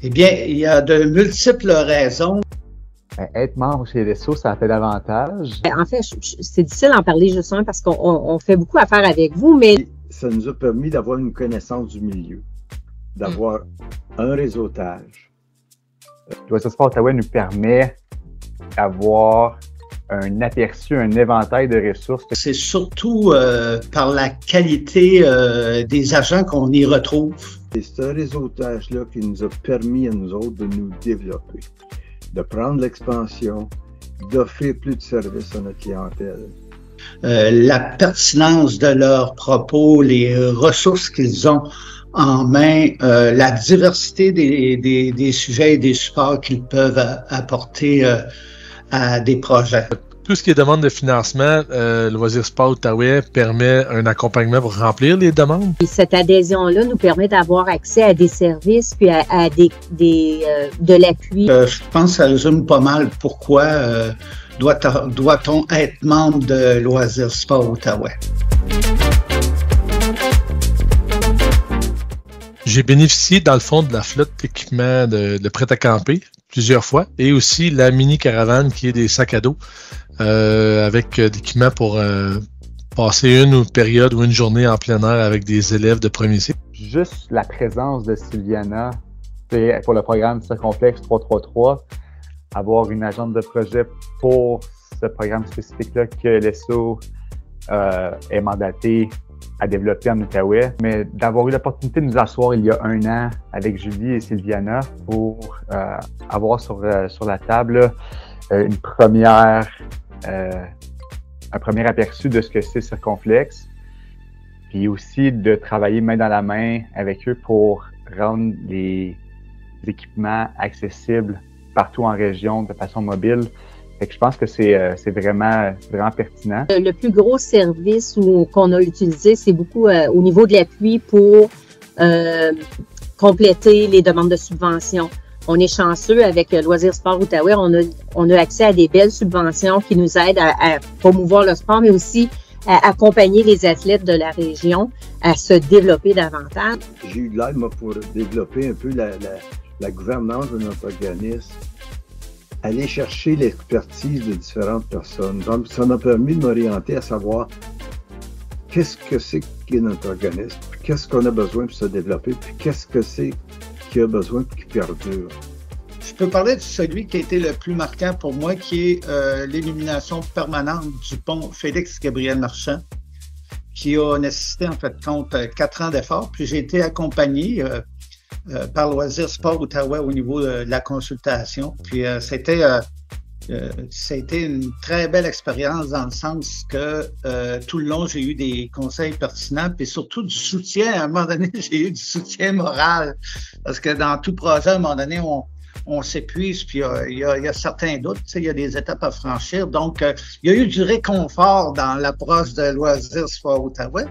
Eh bien, il y a de multiples raisons. Être membre chez Lesso, ça fait davantage. En fait, c'est difficile d'en parler justement parce qu'on fait beaucoup affaire avec vous, mais... Ça nous a permis d'avoir une connaissance du milieu, d'avoir un réseautage. Loisirs Sport Outaouais nous permet d'avoir un aperçu, un éventail de ressources. C'est surtout par la qualité des agents qu'on y retrouve. C'est ce réseautage-là qui nous a permis à nous autres de nous développer, de prendre l'expansion, d'offrir plus de services à notre clientèle. La pertinence de leurs propos, les ressources qu'ils ont en main, la diversité des sujets et des supports qu'ils peuvent apporter à des projets. Tout ce qui est demande de financement, Loisirs Sport Outaouais permet un accompagnement pour remplir les demandes. Et cette adhésion-là nous permet d'avoir accès à des services puis à de l'appui. Je pense que ça résume pas mal pourquoi doit-on être membre de Loisirs Sport Outaouais. J'ai bénéficié, dans le fond, de la flotte d'équipement de prêt-à-camper plusieurs fois et aussi la mini-caravane qui est des sacs à dos avec d'équipements pour passer une période ou une journée en plein air avec des élèves de premier cycle. Juste la présence de Sylviana pour le programme Circonflexe 333, avoir une agente de projet pour ce programme spécifique-là que Lesso est mandaté à développer en Outaouais, mais d'avoir eu l'opportunité de nous asseoir il y a 1 an avec Julie et Sylviana pour avoir sur la table un premier aperçu de ce que c'est Circonflexe, puis aussi de travailler main dans la main avec eux pour rendre les équipements accessibles partout en région de façon mobile. Fait que je pense que c'est vraiment pertinent. Le plus gros service qu'on a utilisé, c'est beaucoup au niveau de l'appui pour compléter les demandes de subventions. On est chanceux avec Loisirs Sport Outaouais. On a accès à des belles subventions qui nous aident à promouvoir le sport, mais aussi à accompagner les athlètes de la région à se développer davantage. J'ai eu de l'aide, moi, pour développer un peu la gouvernance de notre organisme. Aller chercher l'expertise de différentes personnes. Donc, ça m'a permis de m'orienter à savoir qu'est-ce que c'est qu'est notre organisme, puis qu'est-ce qu'on a besoin pour se développer, puis qu'est-ce que c'est qu'il a besoin pour qu'il perdure. Je peux parler de celui qui a été le plus marquant pour moi, qui est l'élimination permanente du pont Félix-Gabriel Marchand, qui a nécessité, en fait, compte 4 ans d'efforts. Puis j'ai été accompagné par Loisirs Sport Outaouais au niveau de la consultation. Puis c'était une très belle expérience dans le sens que tout le long, j'ai eu des conseils pertinents puis surtout du soutien. À un moment donné, j'ai eu du soutien moral parce que dans tout projet, à un moment donné, on s'épuise puis il y a certains doutes, il y a des étapes à franchir. Donc, il y a eu du réconfort dans l'approche de Loisirs Sport Outaouais.